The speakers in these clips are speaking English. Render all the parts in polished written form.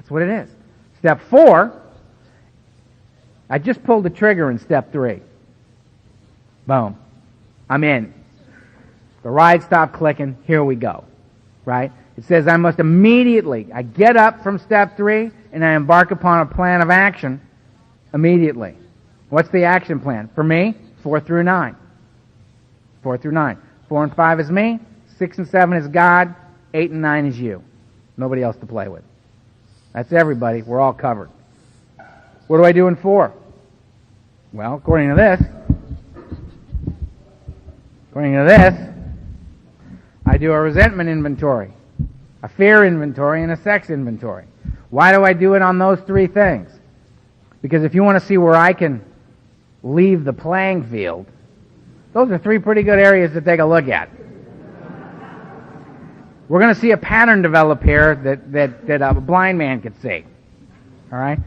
That's what it is. Step 4, I just pulled the trigger in step 3. Boom. I'm in. The ride stopped clicking. Here we go. Right? It says I must immediately, I get up from step 3 and I embark upon a plan of action immediately. What's the action plan? For me, 4 through 9. 4 through 9. 4 and 5 is me. 6 and 7 is God. 8 and 9 is you. Nobody else to play with. That's everybody. We're all covered. What do I do in 4? Well, according to this, I do a resentment inventory, a fear inventory, and a sex inventory. Why do I do it on those 3 things? Because if you want to see where I can leave the playing field, those are 3 pretty good areas to take a look at. We're going to see a pattern develop here that a blind man could see. All right?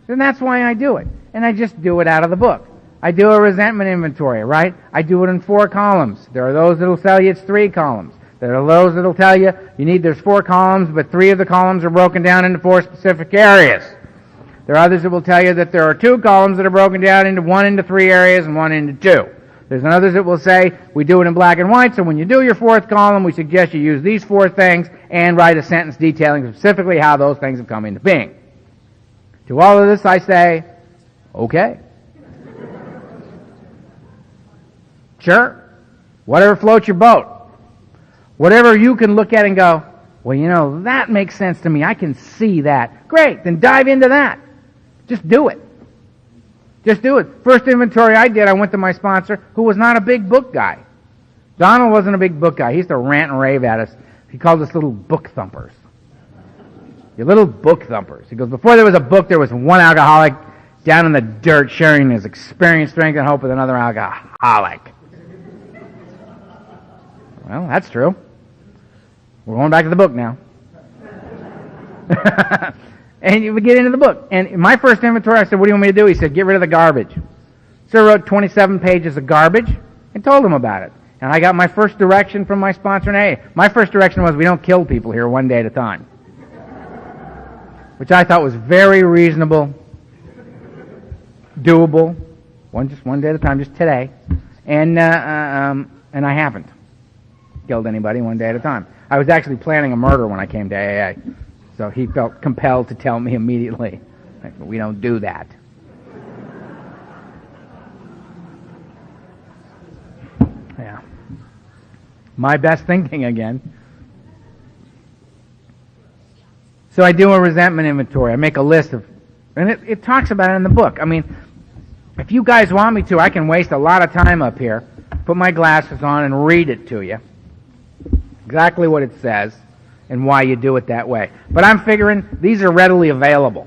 And that's why I do it. And I just do it out of the book. I do a resentment inventory, right? I do it in 4 columns. There are those that will tell you it's 3 columns. There are those that will tell you there's 4 columns, but 3 of the columns are broken down into 4 specific areas. There are others that will tell you that there are 2 columns that are broken down into 1 into 3 areas and 1 into 2. There's others that will say, we do it in black and white, so when you do your 4th column, we suggest you use these 4 things and write a sentence detailing specifically how those things have come into being. To all of this I say, okay. Sure. Whatever floats your boat. Whatever you can look at and go, well, that makes sense to me. I can see that. Great. Then dive into that. Just do it. Just do it. First inventory I did, I went to my sponsor, who was not a big book guy. Donald wasn't a big book guy. He used to rant and rave at us. He called us little book thumpers. You little book thumpers. He goes, before there was a book, there was one alcoholic down in the dirt sharing his experience, strength, and hope with another alcoholic. Well, that's true. We're going back to the book now. And you would get into the book. And in my first inventory, I said, what do you want me to do? He said, get rid of the garbage. So I wrote 27 pages of garbage and told him about it. And I got my first direction from my sponsor in AA. My first direction was, we don't kill people here one day at a time. Which I thought was very reasonable, doable, just one day at a time, just today. And I haven't killed anybody one day at a time. I was actually planning a murder when I came to AA. So he felt compelled to tell me immediately, we don't do that. Yeah. My best thinking again. So I do a resentment inventory. I make a list of, and it talks about it in the book. I mean, if you guys want me to, I can waste a lot of time up here, put my glasses on and read it to you. Exactly what it says and why you do it that way. But I'm figuring these are readily available.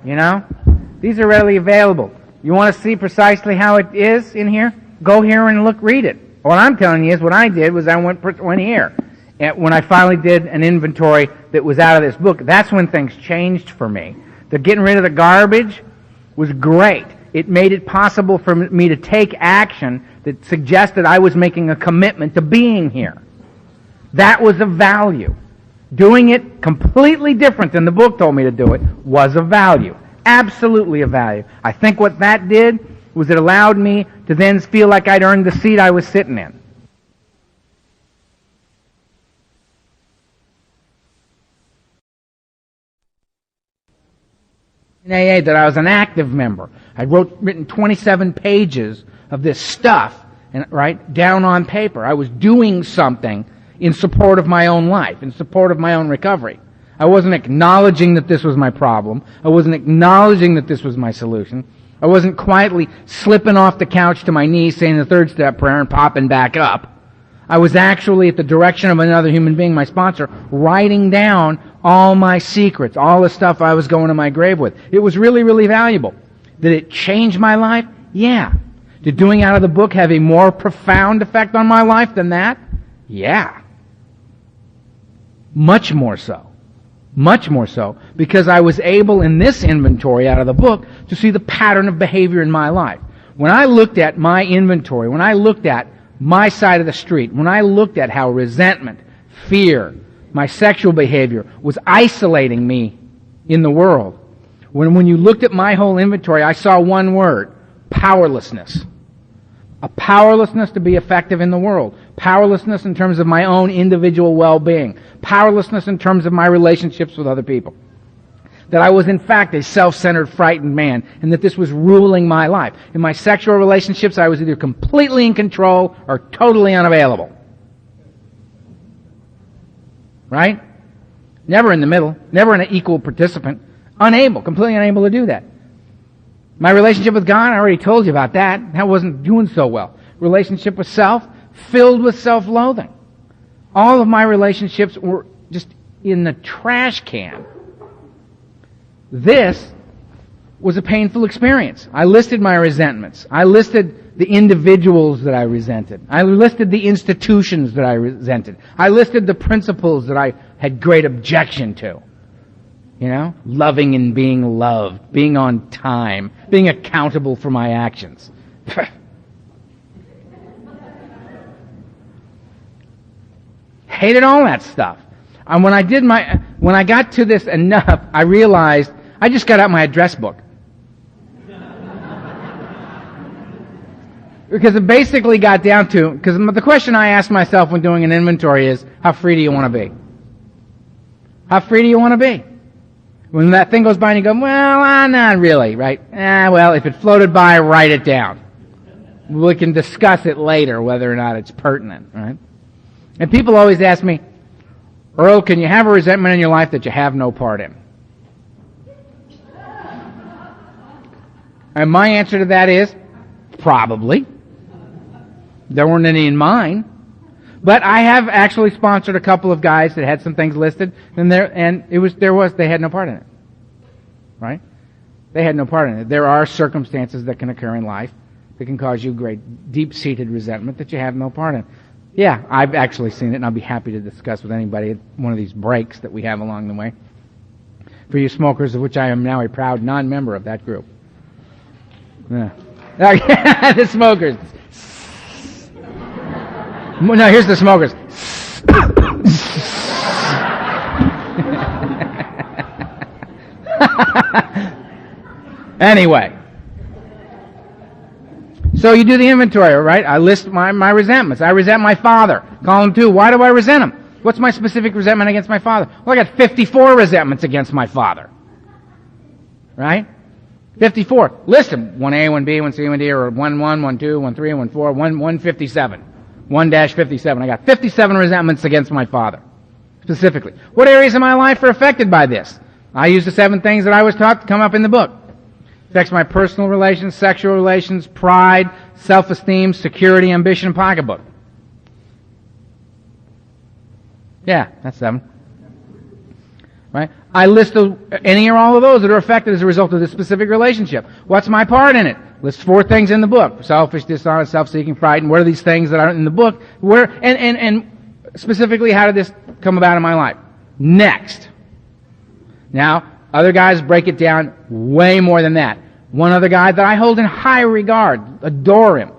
These are readily available. You want to see precisely how it is in here? Go here and read it. What I'm telling you is what I did was I went here. And when I finally did an inventory that was out of this book, that's when things changed for me. The getting rid of the garbage was great. It made it possible for me to take action that suggested I was making a commitment to being here. That was of value. Doing it completely different than the book told me to do it was of value. Absolutely of value. I think what that did was it allowed me to then feel like I'd earned the seat I was sitting in. In AA, that I was an active member. I'd written 27 pages of this stuff, down on paper. I was doing something in support of my own life, in support of my own recovery. I wasn't acknowledging that this was my problem. I wasn't acknowledging that this was my solution. I wasn't quietly slipping off the couch to my knees, saying the 3rd step prayer and popping back up. I was actually, at the direction of another human being, my sponsor, writing down all my secrets, all the stuff I was going to my grave with. It was really, really valuable. Did it change my life? Yeah. Did doing out of the book have a more profound effect on my life than that? Yeah. Much more so. Much more so. Because I was able in this inventory out of the book to see the pattern of behavior in my life. When I looked at my inventory, when I looked at my side of the street, when I looked at how resentment, fear, my sexual behavior was isolating me in the world. When you looked at my whole inventory, I saw one word: powerlessness. A powerlessness to be effective in the world. Powerlessness in terms of my own individual well-being. Powerlessness in terms of my relationships with other people. That I was in fact a self-centered, frightened man, and that this was ruling my life. In my sexual relationships, I was either completely in control or totally unavailable. Right? Never in the middle. Never an equal participant. Completely unable to do that. My relationship with God, I already told you about that. That wasn't doing so well. Relationship with self, filled with self-loathing. All of my relationships were just in the trash can. This was a painful experience. I listed my resentments. I listed the individuals that I resented. I listed the institutions that I resented. I listed the principles that I had great objection to. You know, loving and being loved, being on time, being accountable for my actions. Hated all that stuff. And when I got to this enough, I realized I just got out my address book. Because it basically got down to, because the question I ask myself when doing an inventory is, how free do you want to be? How free do you want to be? When that thing goes by and you go, well, not really, right? Well, if it floated by, write it down. We can discuss it later, whether or not it's pertinent, right? And people always ask me, Earl, can you have a resentment in your life that you have no part in? And my answer to that is, probably. There weren't any in mine. But I have actually sponsored a couple of guys that had some things listed, and they had no part in it. Right? They had no part in it. There are circumstances that can occur in life that can cause you great deep-seated resentment that you have no part in. Yeah, I've actually seen it, and I'll be happy to discuss with anybody at one of these breaks that we have along the way. For you smokers, of which I am now a proud non-member of that group. Yeah. The smokers. No, here's the smokers. Anyway. So you do the inventory, right? I list my resentments. I resent my father. Column 2. Why do I resent him? What's my specific resentment against my father? Well, I got 54 resentments against my father. Right? 54. List them. 1A, 1B, 1C, 1D, or 1, 1, 1, 2, 1, 3, 1, 4, 1, 157. 1-57. I got 57 resentments against my father. Specifically. What areas of my life are affected by this? I use the 7 things that I was taught to come up in the book. Affects my personal relations, sexual relations, pride, self-esteem, security, ambition, and pocketbook. Yeah, that's 7. Right? I list any or all of those that are affected as a result of this specific relationship. What's my part in it? List 4 things in the book. Selfish, dishonest, self-seeking, frightened. What are these things that are in the book? And specifically, how did this come about in my life? Next. Now, other guys break it down way more than that. One other guy that I hold in high regard, adore him,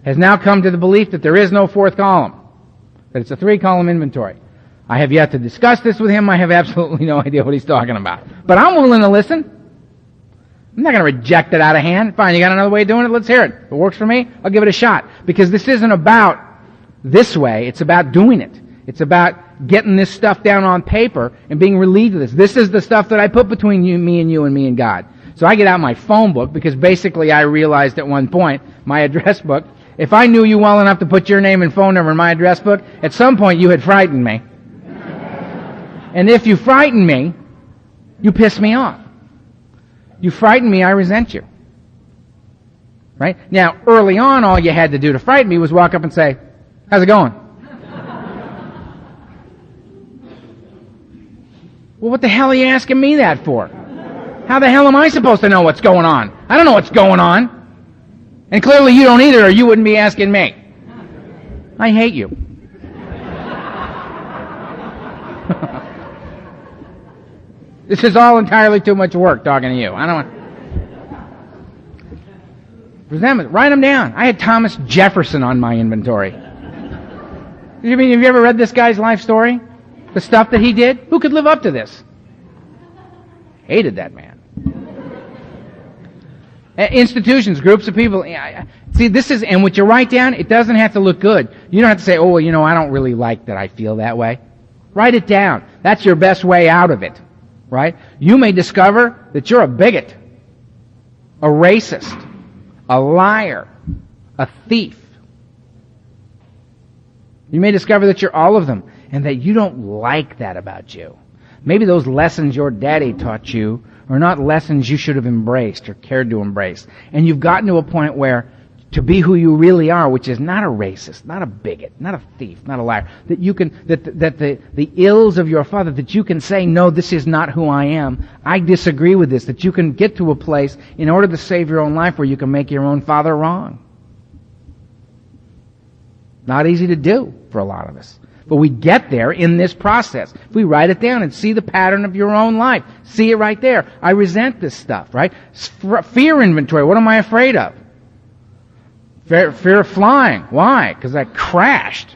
has now come to the belief that there is no 4th column. That it's a 3-column inventory. I have yet to discuss this with him. I have absolutely no idea what he's talking about. But I'm willing to listen. I'm not going to reject it out of hand. Fine, you got another way of doing it? Let's hear it. If it works for me, I'll give it a shot. Because this isn't about this way. It's about doing it. It's about getting this stuff down on paper and being relieved of this. This is the stuff that I put between me and God. So I get out my phone book because basically I realized at one point, my address book, if I knew you well enough to put your name and phone number in my address book, at some point you had frightened me. And if you frighten me, you piss me off. You frighten me, I resent you. Right? Now, early on, all you had to do to frighten me was walk up and say, how's it going? Well, what the hell are you asking me that for? How the hell am I supposed to know what's going on? I don't know what's going on. And clearly you don't either, or you wouldn't be asking me. I hate you. This is all entirely too much work talking to you. I don't want... Resentment. Write them down. I had Thomas Jefferson on my inventory. Have you ever read this guy's life story? The stuff that he did? Who could live up to this? Hated that man. Institutions, groups of people. See, this is, and what you write down, it doesn't have to look good. You don't have to say, oh, well, I don't really like that I feel that way. Write it down. That's your best way out of it. Right? You may discover that you're a bigot, a racist, a liar, a thief. You may discover that you're all of them and that you don't like that about you. Maybe those lessons your daddy taught you are not lessons you should have embraced or cared to embrace. And you've gotten to a point where to be who you really are, which is not a racist, not a bigot, not a thief, not a liar, that you can, that the ills of your father, that you can say, no, this is not who I am. I disagree with this. That you can get to a place in order to save your own life where you can make your own father wrong. Not easy to do for a lot of us. But we get there in this process. If we write it down and see the pattern of your own life, see it right there. I resent this stuff, right? Fear inventory. What am I afraid of? Fear of flying. Why? Because I crashed.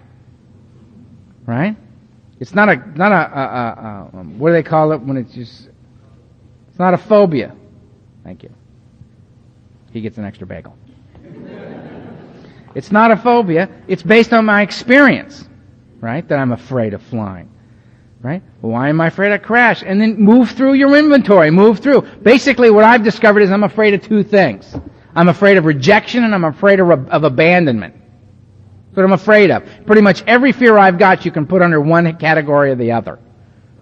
Right? It's not a what do they call it when it's just, it's not a phobia. Thank you. He gets an extra bagel. It's not a phobia. It's based on my experience. Right? That I'm afraid of flying. Right? Well, why am I afraid of crash? And then move through your inventory. Move through. Basically, what I've discovered is I'm afraid of two things. I'm afraid of rejection and I'm afraid of abandonment. That's what I'm afraid of. Pretty much every fear I've got you can put under one category or the other.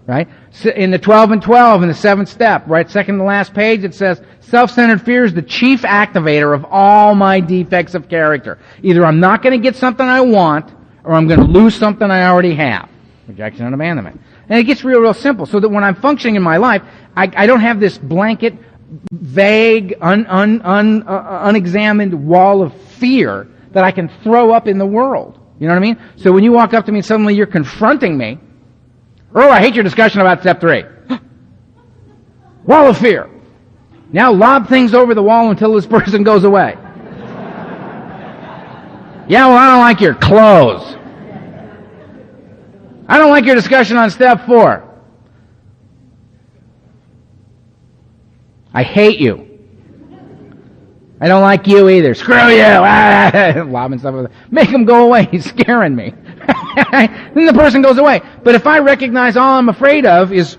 Right? So in the 12 and 12, in the 7th step, right, second to last page, it says, self-centered fear is the chief activator of all my defects of character. Either I'm not going to get something I want, or I'm going to lose something I already have. Rejection and abandonment. And it gets real simple, so that when I'm functioning in my life, I don't have this blanket, vague, unexamined wall of fear that I can throw up in the world. You know what I mean? So when you walk up to me and suddenly you're confronting me, Earl, I hate your discussion about step 3. Wall of fear. Now lob things over the wall until this person goes away. Yeah, well, I don't like your clothes. I don't like your discussion on step 4. I hate you. I don't like you either. Screw you. Lobbing stuff over. Make him go away. He's scaring me. Then the person goes away. But if I recognize all I'm afraid of is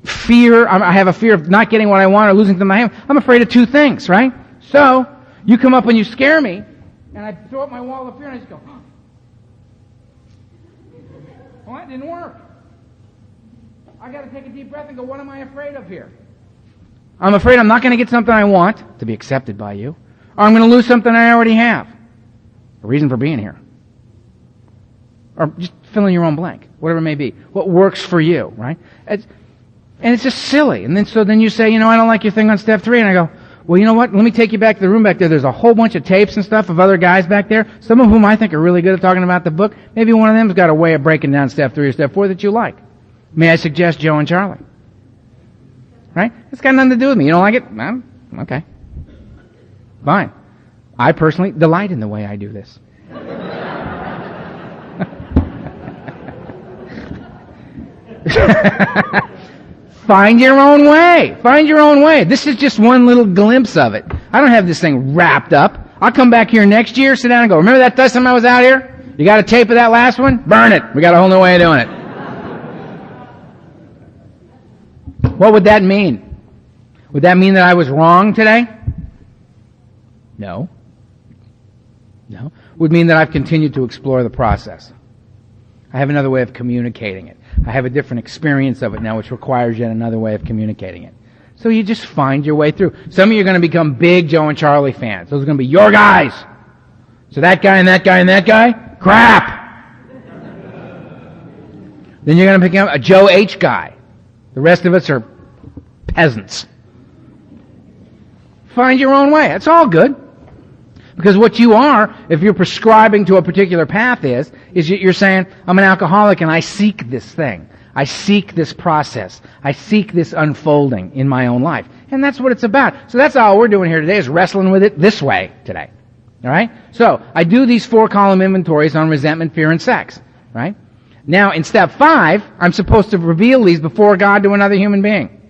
fear, I have a fear of not getting what I want or losing something I have, I'm afraid of two things, right? So, you come up and you scare me, and I throw up my wall of fear and I just go, well, that didn't work. I got to take a deep breath and go, what am I afraid of here? I'm afraid I'm not going to get something I want to be accepted by you, or I'm going to lose something I already have. A reason for being here. Or just fill in your own blank, whatever it may be. What works for you, right? And it's just silly. And then you say, I don't like your thing on step 3, and I go, well, you know what? Let me take you back to the room back there. There's a whole bunch of tapes and stuff of other guys back there, some of whom I think are really good at talking about the book. Maybe one of them's got a way of breaking down step 3 or step 4 that you like. May I suggest Joe and Charlie? Right? It's got nothing to do with me. You don't like it? Okay. Fine. I personally delight in the way I do this. Find your own way. Find your own way. This is just one little glimpse of it. I don't have this thing wrapped up. I'll come back here next year, sit down and go, remember that time I was out here? You got a tape of that last one? Burn it. We got a whole new way of doing it. What would that mean? Would that mean that I was wrong today? No. No. Would mean that I've continued to explore the process. I have another way of communicating it. I have a different experience of it now, which requires yet another way of communicating it. So you just find your way through. Some of you are going to become big Joe and Charlie fans. Those are going to be your guys. So that guy and that guy and that guy? Crap! Then you're going to become a Joe H guy. The rest of us are peasants. Find your own way. It's all good. Because what you are, if you're prescribing to a particular path is you're saying, I'm an alcoholic and I seek this thing. I seek this process. I seek this unfolding in my own life. And that's what it's about. So that's all we're doing here today is wrestling with it this way today. All right? So I do these 4-column inventories on resentment, fear, and sex. Right? Now, in step 5, I'm supposed to reveal these before God to another human being.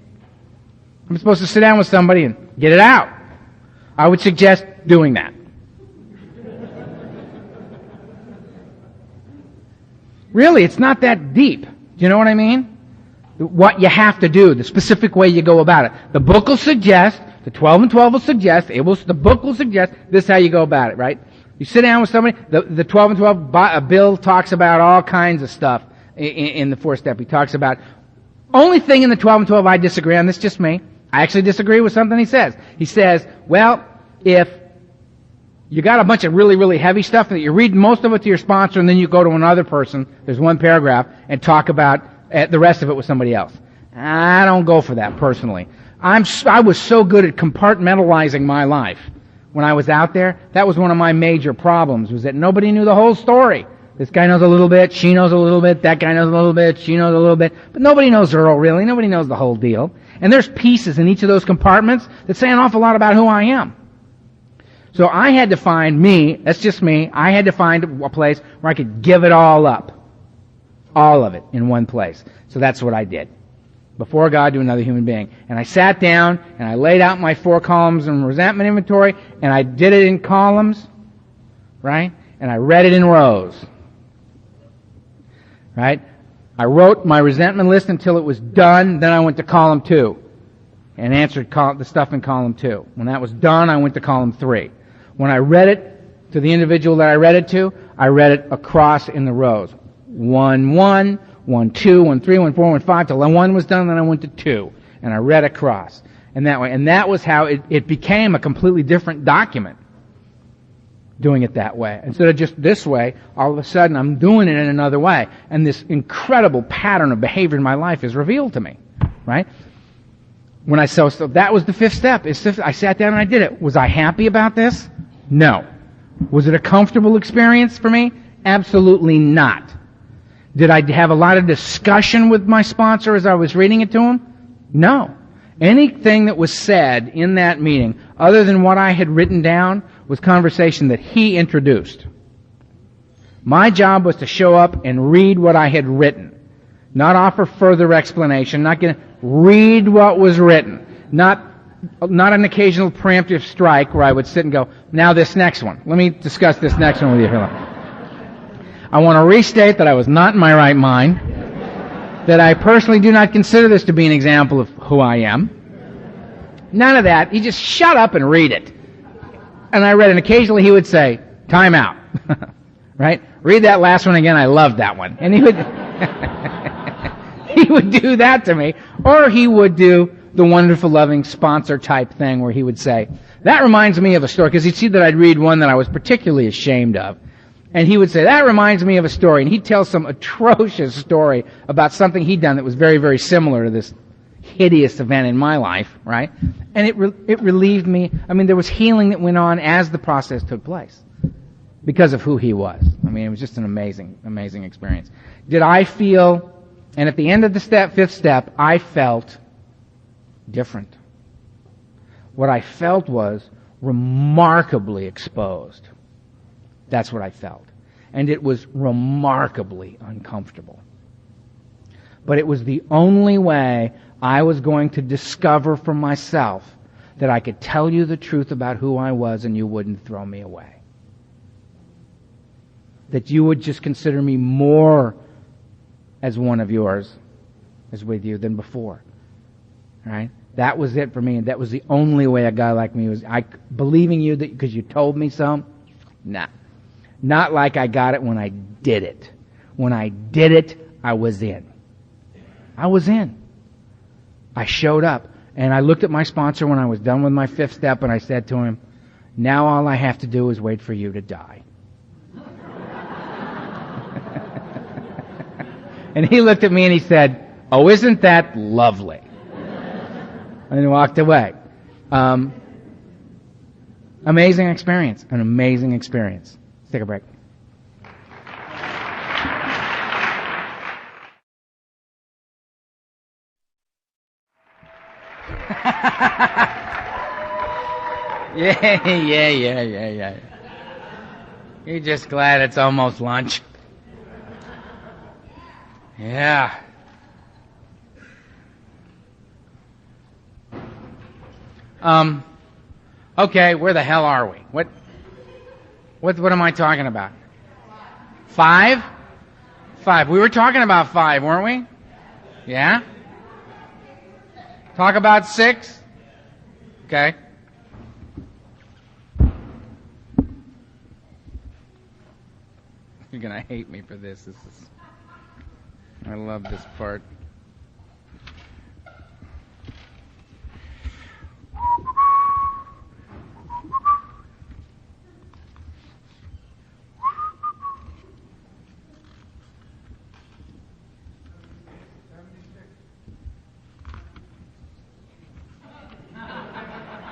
I'm supposed to sit down with somebody and get it out. I would suggest doing that. Really, it's not that deep. Do you know what I mean? What you have to do, the specific way you go about it. The book will suggest, the 12 and 12 will suggest, the book will suggest, this is how you go about it, right? You sit down with somebody, the 12 and 12, Bill talks about all kinds of stuff in the 4th step. He talks about, only thing in the 12 and 12 I disagree on, this is just me. I actually disagree with something he says. He says, well, if you got a bunch of really, really heavy stuff that you read most of it to your sponsor and then you go to another person, there's one paragraph, and talk about the rest of it with somebody else. I don't go for that personally. I was so good at compartmentalizing my life when I was out there. That was one of my major problems, was that nobody knew the whole story. This guy knows a little bit, she knows a little bit, that guy knows a little bit, she knows a little bit, but nobody knows Earl really, nobody knows the whole deal. And there's pieces in each of those compartments that say an awful lot about who I am. So I had to find me, that's just me, I had to find a place where I could give it all up. All of it in one place. So that's what I did. Before God to another human being. And I sat down and I laid out my 4 columns in resentment inventory and I did it in columns, right? And I read it in rows. Right? I wrote my resentment list until it was done, then I went to column 2 and answered the stuff in column 2. When that was done, I went to column 3. When I read it to the individual that I read it to, I read it across in the rows. 1, 1, 1, 2, 1, 3, 1, 4, 1, 5, till 1 was done, then I went to 2. And I read across. And that way. And that was how it became a completely different document. Doing it that way. Instead of just this way, all of a sudden I'm doing it in another way. And this incredible pattern of behavior in my life is revealed to me. Right? So that was the 5th step. I sat down and I did it. Was I happy about this? No. Was it a comfortable experience for me? Absolutely not. Did I have a lot of discussion with my sponsor as I was reading it to him? No. Anything that was said in that meeting, other than what I had written down, was conversation that he introduced. My job was to show up and read what I had written. Not offer further explanation, read what was written. Not an occasional preemptive strike where I would sit and go, now this next one. Let me discuss this next one with you. I want to restate that I was not in my right mind, that I personally do not consider this to be an example of who I am. None of that. He just shut up and read it. And I read it, and occasionally he would say, time out. Right? Read that last one again, I loved that one. And he would he would do that to me. Or he would do the wonderful, loving sponsor type thing where he would say, that reminds me of a story, because he'd see that I'd read one that I was particularly ashamed of. And he would say, that reminds me of a story. And he'd tell some atrocious story about something he'd done that was very, very similar to this hideous event in my life, right? And it relieved me. I mean, there was healing that went on as the process took place because of who he was. I mean, it was just an amazing, amazing experience. Did I feel, and at the end of the 5th step, I felt different. What I felt was remarkably exposed. That's what I felt. And it was remarkably uncomfortable. But it was the only way I was going to discover for myself that I could tell you the truth about who I was and you wouldn't throw me away. That you would just consider me more as one of yours, as with you, than before. Right? That was it for me, and that was the only way a guy like me was. Believing you that because you told me so? Nah. Not like I got it when I did it. When I did it, I was in. I was in. I showed up. And I looked at my sponsor when I was done with my 5th step and I said to him, now all I have to do is wait for you to die. And he looked at me and he said, oh, isn't that lovely? And he walked away. Amazing experience. An amazing experience. Let's take a break. Yeah. You're just glad it's almost lunch. Yeah. Okay, where the hell are we? What am I talking about? 5? 5. We were talking about 5, weren't we? Yeah? Talk about 6? Okay. You're gonna hate me for this. I love this part.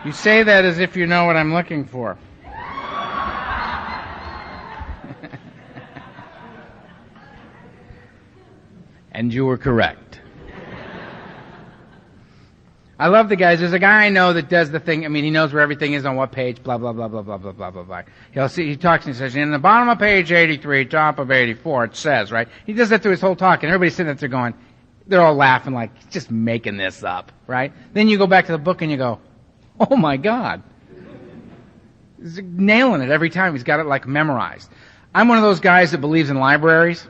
You say that as if you know what I'm looking for. And you were correct. I love the guys. There's a guy I know that does the thing. I mean, he knows where everything is on what page, blah, blah, blah, blah, blah, blah, blah, blah, blah. He talks and he says, in the bottom of page 83, top of 84, it says, right? He does that through his whole talk, and everybody's sitting there going, they're all laughing like, he's just making this up, right? Then you go back to the book and you go, oh my God. He's nailing it every time. He's got it like memorized. I'm one of those guys that believes in libraries.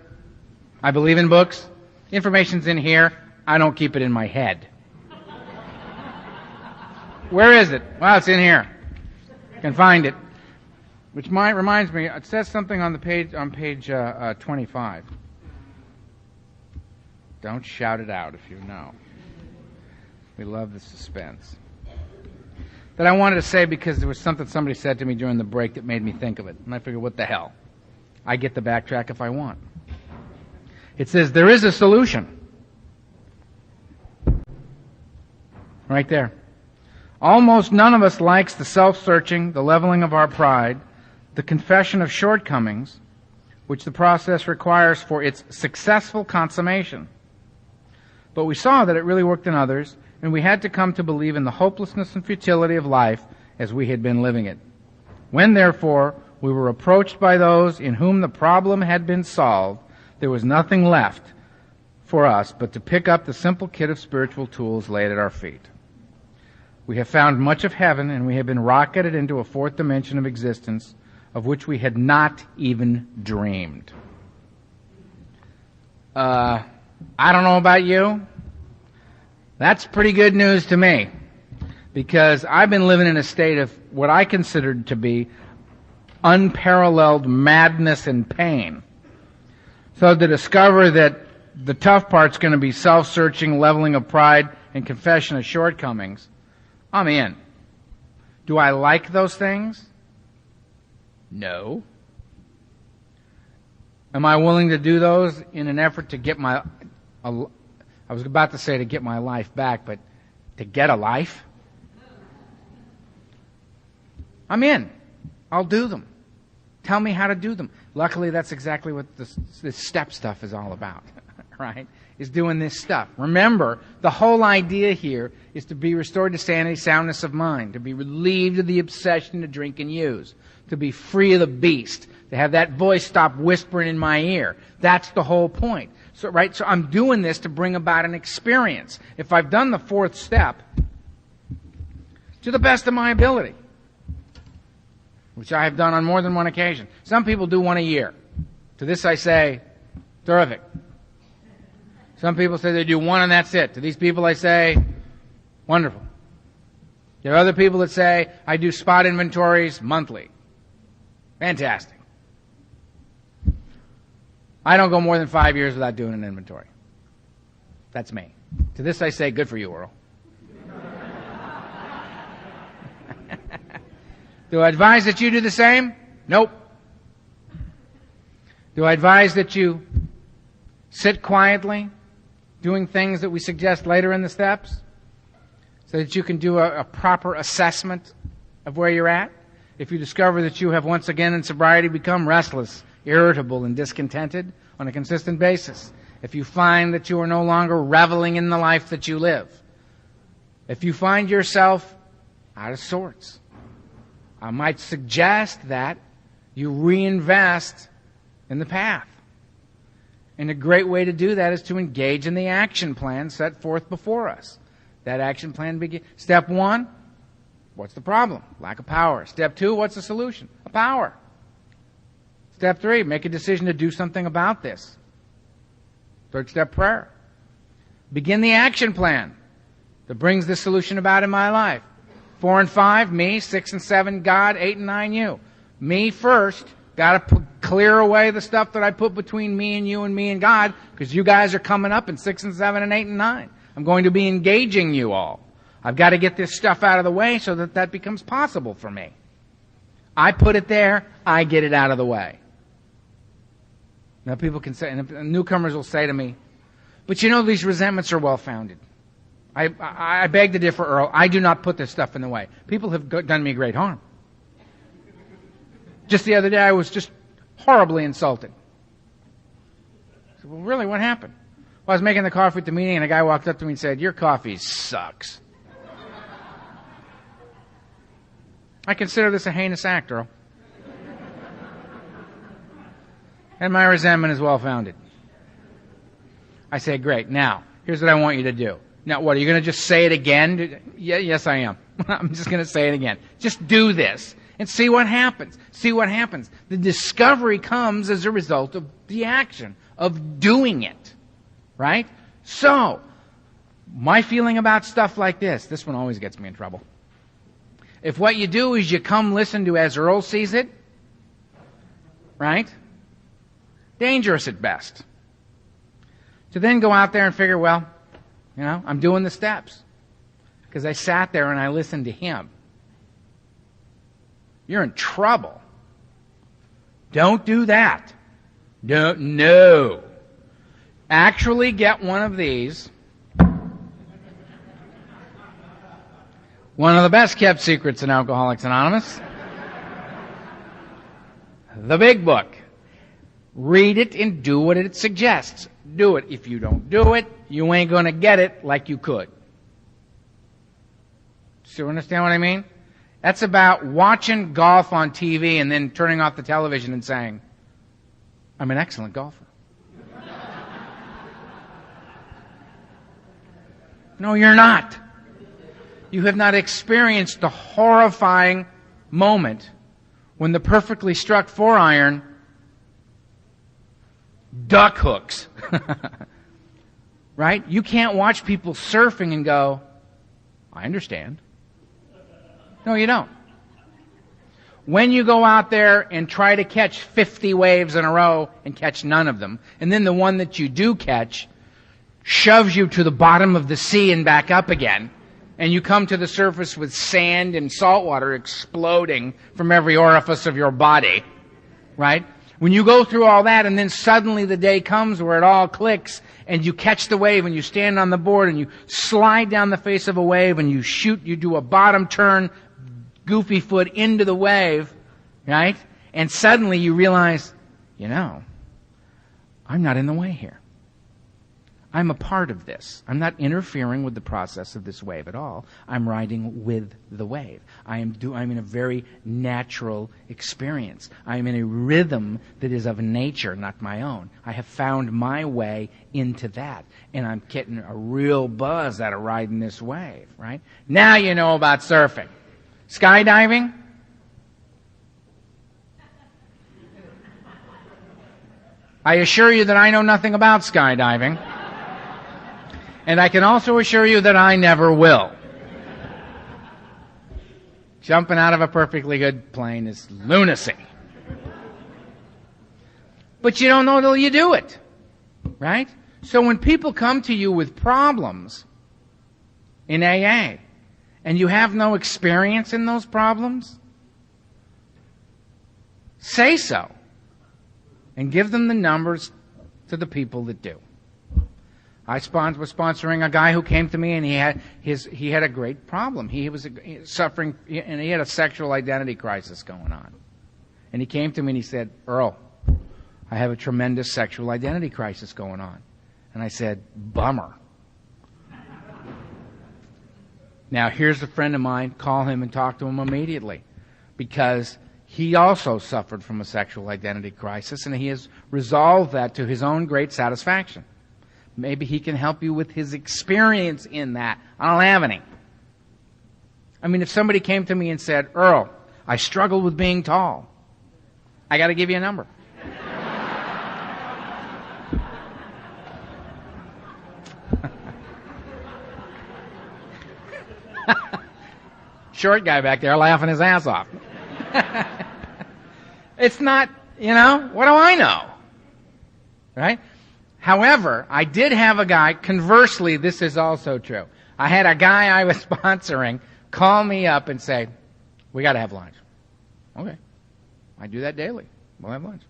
I believe in books. Information's in here. I don't keep it in my head. Where is it? Well, it's in here. You can find it. Which reminds me, it says something on page 25. Don't shout it out if you know. We love the suspense. That I wanted to say because there was something somebody said to me during the break that made me think of it. And I figured, what the hell? I get the backtrack if I want. It says, there is a solution. Right there. Almost none of us likes the self-searching, the leveling of our pride, the confession of shortcomings, which the process requires for its successful consummation. But we saw that it really worked in others, and we had to come to believe in the hopelessness and futility of life as we had been living it. When, therefore, we were approached by those in whom the problem had been solved, there was nothing left for us but to pick up the simple kit of spiritual tools laid at our feet. We have found much of heaven, and we have been rocketed into a fourth dimension of existence of which we had not even dreamed. I don't know about you. That's pretty good news to me, because I've been living in a state of what I considered to be unparalleled madness and pain. So to discover that the tough part's going to be self-searching, leveling of pride, and confession of shortcomings, I'm in. Do I like those things? No. Am I willing to do those in an effort to get I was about to say to get my life back, but to get a life? I'm in. I'll do them. Tell me how to do them. Luckily, that's exactly what this step stuff is all about, right? Is doing this stuff. Remember, the whole idea here is to be restored to sanity, soundness of mind, to be relieved of the obsession to drink and use, to be free of the beast, to have that voice stop whispering in my ear. That's the whole point. So, right? So I'm doing this to bring about an experience. If I've done the fourth step, to the best of my ability, which I have done on more than one occasion. Some people do one a year. To this I say, terrific. Some people say they do one and that's it. To these people I say, wonderful. There are other people that say, I do spot inventories monthly. Fantastic. I don't go more than 5 years without doing an inventory. That's me. To this I say, good for you, Earl. Do I advise that you do the same? Nope. Do I advise that you sit quietly, doing things that we suggest later in the steps, so that you can do a proper assessment of where you're at? If you discover that you have once again in sobriety become restless, irritable, and discontented on a consistent basis, if you find that you are no longer reveling in the life that you live, if you find yourself out of sorts, I might suggest that you reinvest in the path And a great way to do that is to engage in the action plan set forth before us. That action plan begins. Step 1, what's the problem? Lack of power. Step 2, what's the solution? A power. Step 3, make a decision to do something about this. Third step, prayer. Begin the action plan that brings this solution about in my life. 4 and 5, me. 6 and 7, God. 8 and 9, you. Me first. Got to clear away the stuff that I put between me and you and me and God, because you guys are coming up in 6 and 7 and 8 and 9. I'm going to be engaging you all. I've got to get this stuff out of the way so that that becomes possible for me. I put it there, I get it out of the way. Now people can say, and newcomers will say to me, but you know these resentments are well-founded. I beg to differ, Earl. I do not put this stuff in the way. People have done me great harm. Just the other day, I was just horribly insulted. I said, well, really, what happened? Well, I was making the coffee at the meeting, and a guy walked up to me and said, your coffee sucks. I consider this a heinous act, Earl. And my resentment is well-founded. I say, great. Now, here's what I want you to do. Now, what, are you going to just say it again? Yeah, yes, I am. I'm just going to say it again. Just do this and see what happens. See what happens. The discovery comes as a result of the action, of doing it. Right? So, my feeling about stuff like this one always gets me in trouble. If what you do is you come listen to as Earl sees it, right? Dangerous at best. To then go out there and figure, well, you know, I'm doing the steps. Because I sat there and I listened to him. You're in trouble. Don't do that. No. Actually get one of these. One of the best kept secrets in Alcoholics Anonymous. The big book. Read it and do what it suggests. Do it. If you don't do it, you ain't going to get it like you could. So you understand what I mean? That's about watching golf on TV and then turning off the television and saying, I'm an excellent golfer. No, you're not. You have not experienced the horrifying moment when the perfectly struck 4-iron duck hooks. Right? You can't watch people surfing and go, I understand. No, you don't. When you go out there and try to catch 50 waves in a row and catch none of them, and then the one that you do catch shoves you to the bottom of the sea and back up again, and you come to the surface with sand and salt water exploding from every orifice of your body, right? When you go through all that and then suddenly the day comes where it all clicks and you catch the wave and you stand on the board and you slide down the face of a wave and you shoot, you do a bottom turn, goofy foot into the wave, right? And suddenly you realize, you know, I'm not in the way here. I'm a part of this. I'm not interfering with the process of this wave at all. I'm riding with the wave. I'm in a very natural experience. I'm in a rhythm that is of nature, not my own. I have found my way into that. And I'm getting a real buzz out of riding this wave, right? Now you know about surfing. Skydiving? I assure you that I know nothing about skydiving. And I can also assure you that I never will. Jumping out of a perfectly good plane is lunacy. But you don't know till you do it. Right? So when people come to you with problems in AA, and you have no experience in those problems, say so. And give them the numbers to the people that do. I was sponsoring a guy who came to me and he had a great problem. He was suffering, and he had a sexual identity crisis going on. And he came to me and he said, Earl, I have a tremendous sexual identity crisis going on. And I said, bummer. Now here's a friend of mine, call him and talk to him immediately. Because He also suffered from a sexual identity crisis, and he has resolved that to his own great satisfaction. Maybe he can help you with his experience in that. I don't have any. I mean, if somebody came to me and said, Earl, I struggle with being tall, I got to give you a number. Short guy back there laughing his ass off. It's not, what do I know? Right? However, I did have a guy, conversely, this is also true. I had a guy I was sponsoring call me up and say, we got to have lunch. Okay. I do that daily. We'll have lunch.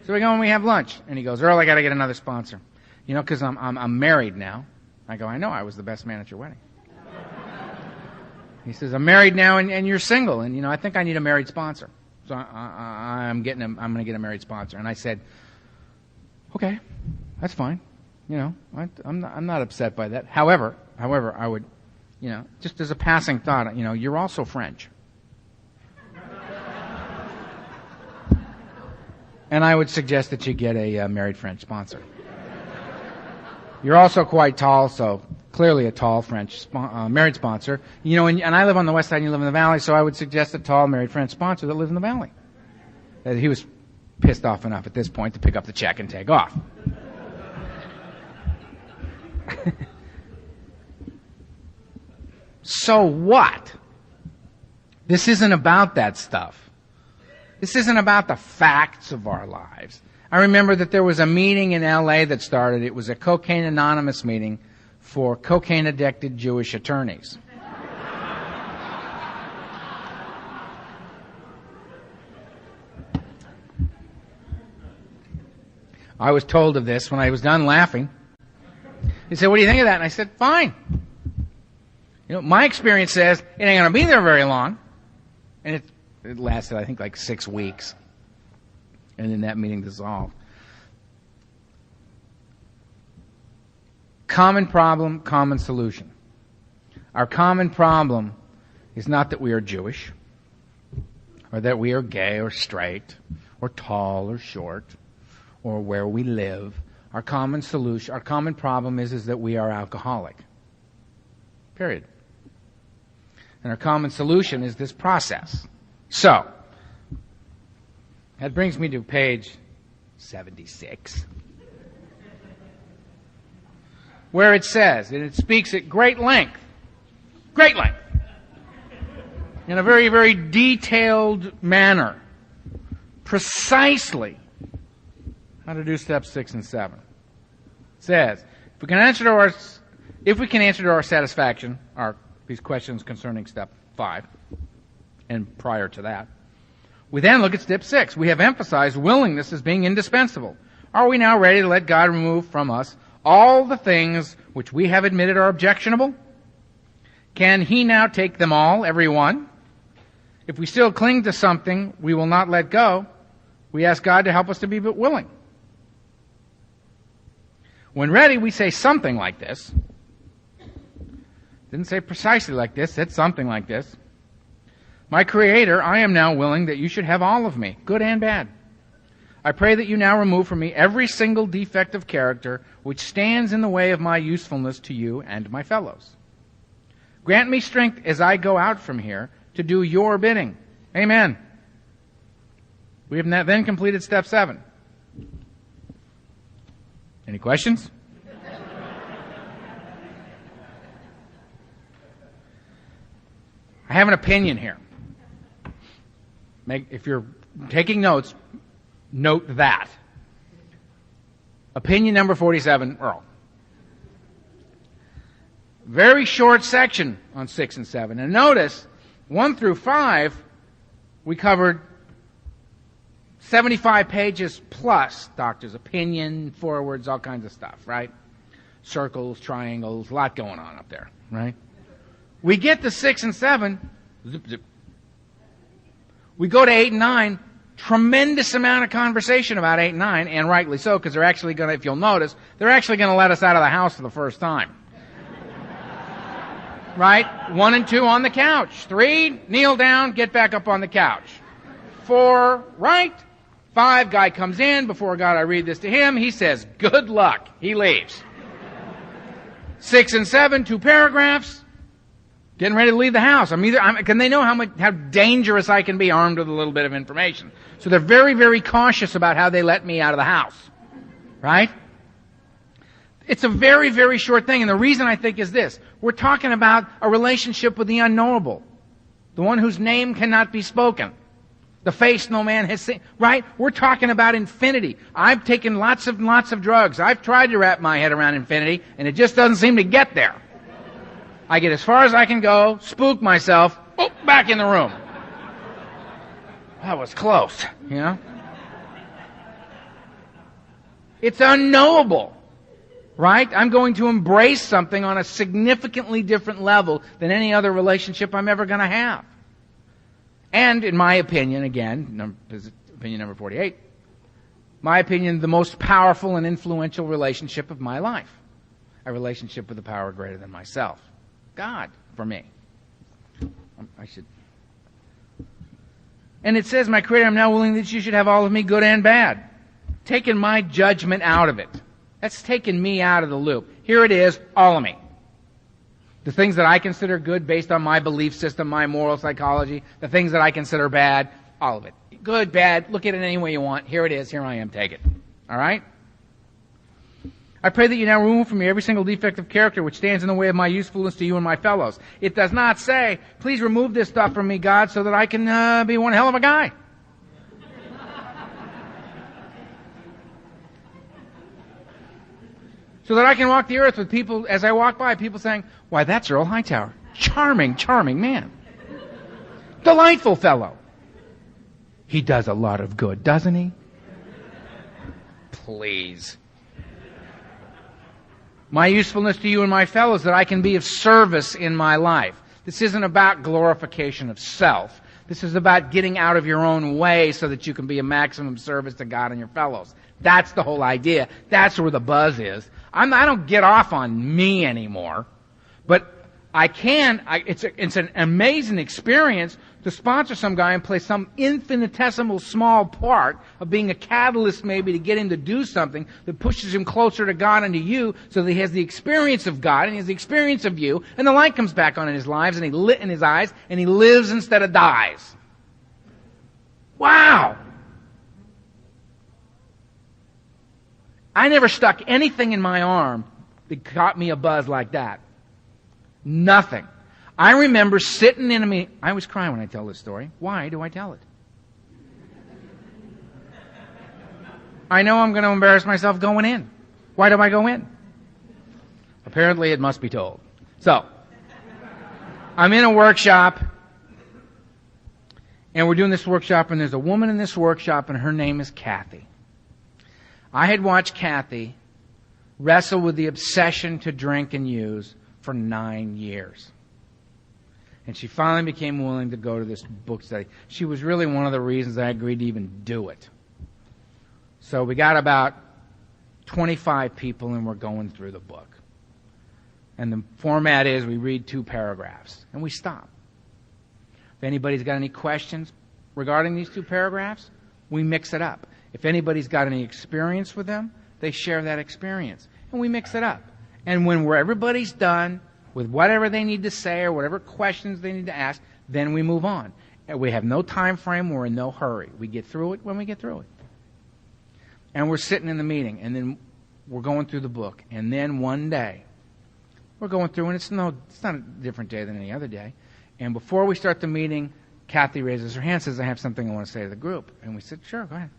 So we go and we have lunch. And he goes, Earl, I got to get another sponsor. Because I'm married now. I go, I know, I was the best man at your wedding. He says, I'm married now and you're single. And, I think I need a married sponsor. So I'm going to get a married sponsor. And I said, okay, that's fine. I'm not upset by that. However, I would, just as a passing thought, you're also French. And I would suggest that you get a married French sponsor. You're also quite tall, so clearly a tall French married sponsor. And I live on the west side and you live in the valley, so I would suggest a tall married French sponsor that lives in the valley. He was pissed off enough at this point to pick up the check and take off. So what? This isn't about that stuff. This isn't about the facts of our lives. I remember that there was a meeting in L.A. that started. It was a Cocaine Anonymous meeting for cocaine-addicted Jewish attorneys. I was told of this when I was done laughing. He said, what do you think of that? And I said, fine. My experience says it ain't going to be there very long. And it lasted, I think, like 6 weeks. And then that meeting dissolved. Common problem, common solution. Our common problem is not that we are Jewish, or that we are gay or straight, or tall or short, or where we live. Our common solution, our common problem is that we are alcoholic. Period. And our common solution is this process. So, that brings me to page 76, where it says, and it speaks at great length, in a very, very detailed manner, precisely how to do steps 6 and 7. It says, if we can answer to our satisfaction, these questions concerning step 5, and prior to that, we then look at step 6. We have emphasized willingness as being indispensable. Are we now ready to let God remove from us all the things which we have admitted are objectionable? Can He now take them all, every one? If we still cling to something we will not let go, we ask God to help us to be willing. When ready, we say something like this. Didn't say precisely like this, said something like this. My Creator, I am now willing that you should have all of me, good and bad. I pray that you now remove from me every single defect of character which stands in the way of my usefulness to you and my fellows. Grant me strength as I go out from here to do your bidding. Amen. We have then completed step 7. Any questions? I have an opinion here. If you're taking notes, note that. Opinion number 47, Earl. Very short section on 6 and 7. And notice, 1 through 5, we covered 75 pages plus doctor's opinion, forewords, all kinds of stuff, right? Circles, triangles, a lot going on up there, right? We get to 6 and 7, zip, zip. We go to 8 and 9, tremendous amount of conversation about 8 and 9, and rightly so, because they're actually going to, if you'll notice, they're actually going to let us out of the house for the first time. Right? 1 and 2 on the couch. 3, kneel down, get back up on the couch. 4, right? 5, guy comes in. Before God, I read this to him. He says, good luck. He leaves. 6 and 7, 2 paragraphs. Getting ready to leave the house. Can they know how dangerous I can be armed with a little bit of information? So they're very, very cautious about how they let me out of the house. Right? It's a very, very short thing. And the reason I think is this. We're talking about a relationship with the unknowable. The one whose name cannot be spoken. The face no man has seen. Right? We're talking about infinity. I've taken lots and lots of drugs. I've tried to wrap my head around infinity, and it just doesn't seem to get there. I get as far as I can go, spook myself, back in the room. That was close, you know? It's unknowable, right? I'm going to embrace something on a significantly different level than any other relationship I'm ever going to have. And in my opinion, again, opinion number 48, my opinion, the most powerful and influential relationship of my life. A relationship with a power greater than myself. God, for me. And it says, my Creator, I'm now willing that you should have all of me, good and bad. Taking my judgment out of it. That's taking me out of the loop. Here it is, all of me. The things that I consider good based on my belief system, my moral psychology, the things that I consider bad, all of it. Good, bad, look at it any way you want. Here it is, here I am, take it. All right? I pray that you now remove from me every single defect of character which stands in the way of my usefulness to you and my fellows. It does not say, please remove this stuff from me, God, so that I can be one hell of a guy. So that I can walk the earth with people, as I walk by, people saying, why, that's Earl Hightower. Charming, charming man. Delightful fellow. He does a lot of good, doesn't he? Please. My usefulness to you and my fellows, that I can be of service in my life. This isn't about glorification of self. This is about getting out of your own way so that you can be a maximum service to God and your fellows. That's the whole idea. That's where the buzz is. I don't get off on me anymore, but I can. It's an amazing experience to sponsor some guy and play some infinitesimal small part of being a catalyst maybe to get him to do something that pushes him closer to God and to you so that he has the experience of God and he has the experience of you and the light comes back on in his lives and he lit in his eyes and he lives instead of dies. Wow! I never stuck anything in my arm that got me a buzz like that. Nothing. I remember sitting in a meeting. I always cry when I tell this story. Why do I tell it? I know I'm going to embarrass myself going in. Why do I go in? Apparently it must be told. So, I'm in a workshop, and we're doing this workshop, and there's a woman in this workshop, and her name is Kathy. I had watched Kathy wrestle with the obsession to drink and use for 9 years. And she finally became willing to go to this book study. She was really one of the reasons I agreed to even do it. So we got about 25 people and we're going through the book. And the format is we read 2 paragraphs and we stop. If anybody's got any questions regarding these 2 paragraphs, we mix it up. If anybody's got any experience with them, they share that experience. And we mix it up. And when everybody's done with whatever they need to say or whatever questions they need to ask, then we move on. And we have no time frame. We're in no hurry. We get through it when we get through it. And we're sitting in the meeting, and then we're going through the book. And then one day, we're going through, and it's not a different day than any other day. And before we start the meeting, Kathy raises her hand and says, I have something I want to say to the group. And we said, sure, go ahead.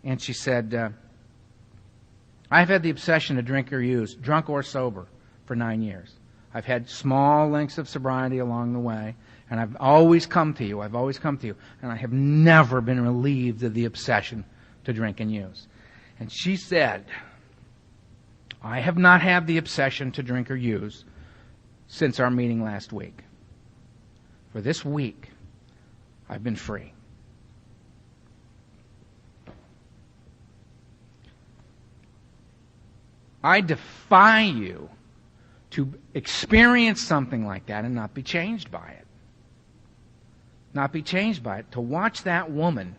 And she said, I've had the obsession to drink or use, drunk or sober, for 9 years. I've had small lengths of sobriety along the way, and I've always come to you. And I have never been relieved of the obsession to drink and use. And she said, I have not had the obsession to drink or use since our meeting last week. For this week, I've been free. I defy you to experience something like that and not be changed by it. not be changed by it. To watch that woman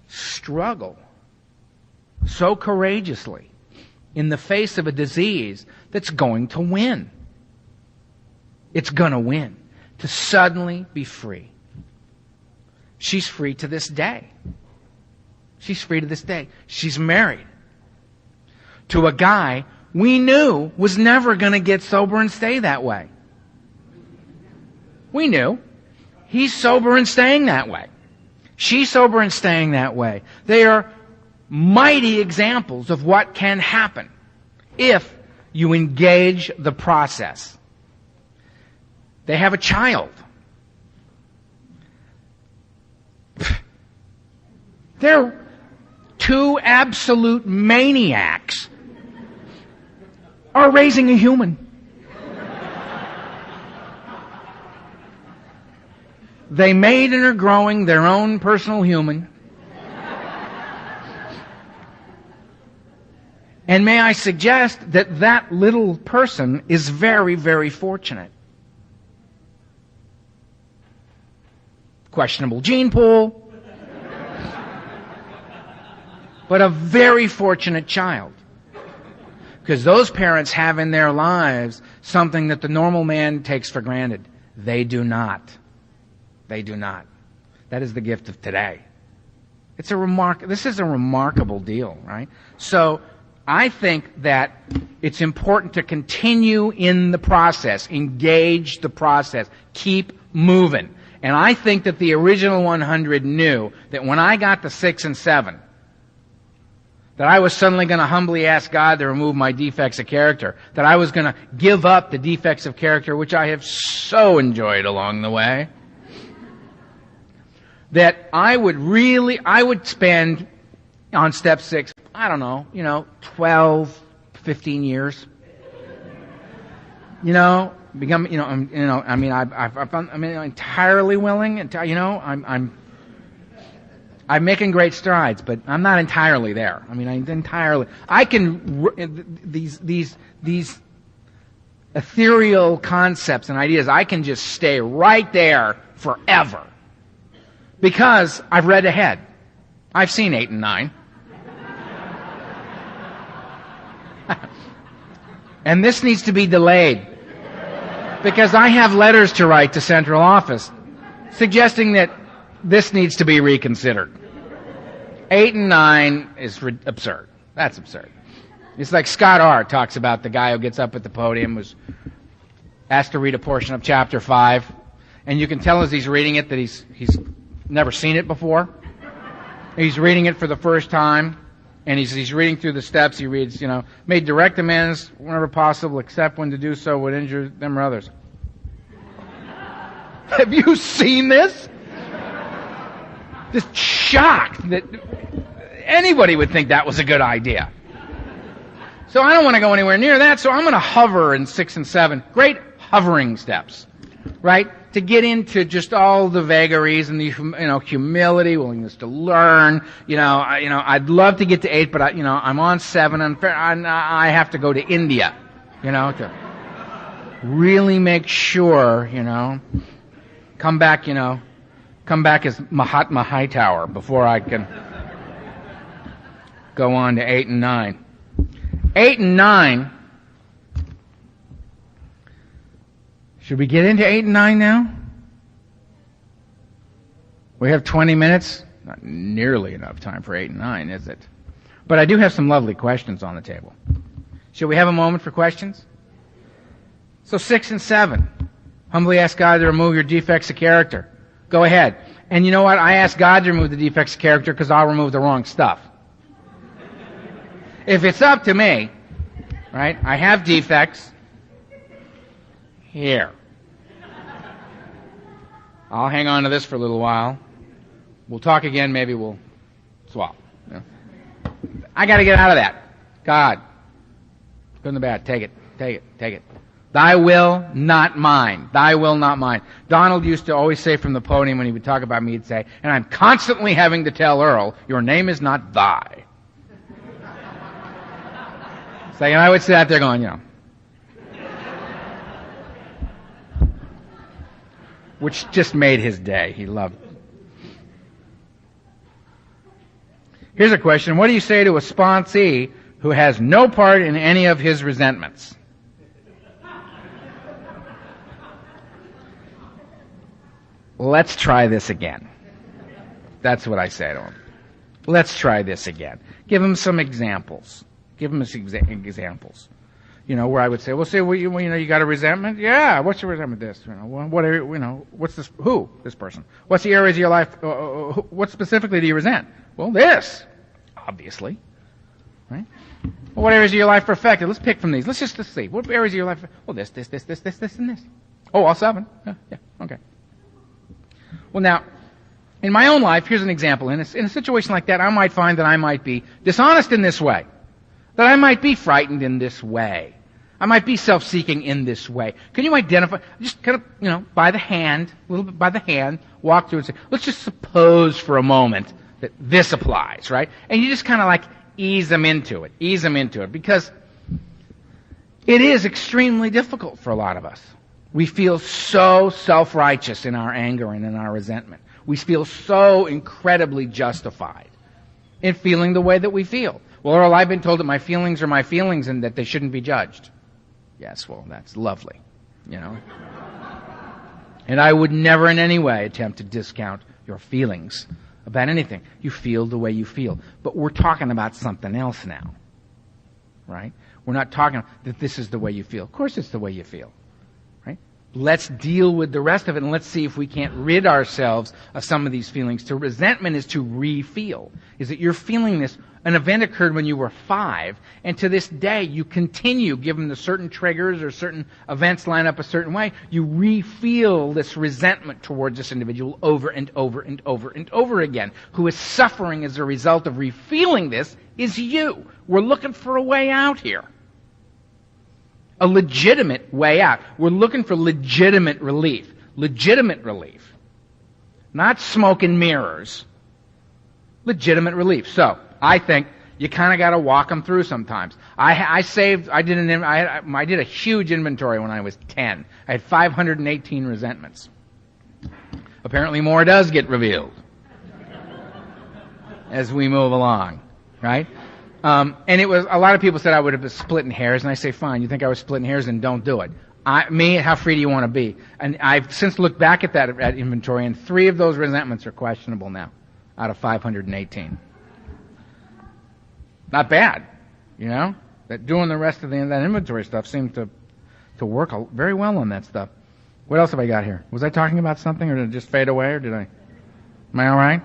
struggle so courageously in the face of a disease that's going to win. It's going to win. To suddenly be free. She's free to this day. She's free to this day. She's married to a guy we knew was never going to get sober and stay that way. We knew. He's sober and staying that way. She's sober and staying that way. They are mighty examples of what can happen if you engage the process. They have a child. They're two absolute maniacs are raising a human. They made and are growing their own personal human. And may I suggest that that little person is very, very fortunate. Questionable gene pool, but a very fortunate child. Because those parents have in their lives something that the normal man takes for granted. They do not. They do not. That is the gift of today. This is a remarkable deal, right? So, I think that it's important to continue in the process, engage the process, keep moving. And I think that the original 100 knew that when I got to 6 and 7, that I was suddenly going to humbly ask God to remove my defects of character, that I was going to give up the defects of character which I have so enjoyed along the way, that I would spend on step 6, I don't know, 12, 15 years. I'm entirely willing, I'm making great strides, but I'm not entirely there. I can, these ethereal concepts and ideas, I can just stay right there forever. Because I've read ahead. I've seen 8 and 9. And this needs to be delayed. Because I have letters to write to central office suggesting that this needs to be reconsidered. 8 and 9 is absurd. That's absurd. It's like Scott R. talks about the guy who gets up at the podium, was asked to read a portion of chapter 5, and you can tell as he's reading it that he's never seen it before. He's reading it for the first time, and he's reading through the steps. He reads, made direct amends whenever possible, except when to do so would injure them or others. Have you seen this? Just shocked that anybody would think that was a good idea. So I don't want to go anywhere near that, so I'm going to hover in 6 and 7. Great hovering steps, right? To get into just all the vagaries and the humility, willingness to learn. I'd love to get to 8, but I'm on 7, and I have to go to India, to really make sure, come back as Mahatma Hightower before I can go on to 8 and 9. 8 and 9. Should we get into 8 and 9 now? We have 20 minutes. Not nearly enough time for 8 and 9, is it? But I do have some lovely questions on the table. Should we have a moment for questions? So 6 and 7. Humbly ask God to remove your defects of character. Go ahead. And you know what? I ask God to remove the defects of character because I'll remove the wrong stuff. If it's up to me, right? I have defects. Here. I'll hang on to this for a little while. We'll talk again, maybe we'll swap. I got to get out of that. God, good and the bad, take it. Thy will, not mine. Thy will, not mine. Donald used to always say from the podium when he would talk about me, he'd say, and I'm constantly having to tell Earl, your name is not thy. And I would sit out there going, which just made his day. He loved it. Here's a question. What do you say to a sponsee who has no part in any of his resentments? Let's try this again. That's what I say to him. Let's try this again. Give him some examples. Give him some examples. You know, where I would say, well, say, well, you got a resentment? Yeah. What's your resentment? This. What's this? Who? This person. What's the areas of your life? What specifically do you resent? Well, this. Obviously. Right? Well, what areas of your life are affected? Let's pick from these. Let's see. What areas of your life? Well, this, and this. Oh, all 7. Yeah. Okay. Well, now, in my own life, here's an example. In a situation like that, I might find that I might be dishonest in this way. That I might be frightened in this way. I might be self-seeking in this way. Can you identify, just kind of, by the hand, a little bit by the hand, walk through and say, let's just suppose for a moment that this applies, right? And you just kind of ease them into it, because it is extremely difficult for a lot of us. We feel so self-righteous in our anger and in our resentment. We feel so incredibly justified in feeling the way that we feel. Well, Earl, I've been told that my feelings are my feelings and that they shouldn't be judged. Yes, well, that's lovely, And I would never in any way attempt to discount your feelings about anything. You feel the way you feel. But we're talking about something else now, right? We're not talking that this is the way you feel. Of course it's the way you feel, right? Let's deal with the rest of it, and let's see if we can't rid ourselves of some of these feelings. To resentment is to re-feel. Is that you're feeling this. An event occurred when you were 5, and to this day you continue, given the certain triggers or certain events line up a certain way, you re-feel this resentment towards this individual over and over and over and over again. Who is suffering as a result of re-feeling this is you. We're looking for a way out here. A legitimate way out. We're looking for legitimate relief. Legitimate relief. Not smoke and mirrors. Legitimate relief. So, I think you kind of got to walk them through sometimes. I did a huge inventory when I was 10. I had 518 resentments. Apparently more does get revealed as we move along, right? And it was, a lot of people said I would have been splitting hairs, and I say, fine, you think I was splitting hairs, then don't do it. How free do you want to be? And I've since looked back at that inventory, and 3 of those resentments are questionable now, out of 518. Not bad, That doing the rest of that inventory stuff seemed to work very well on that stuff. What else have I got here? Was I talking about something, or did it just fade away, or did I? Am I all right?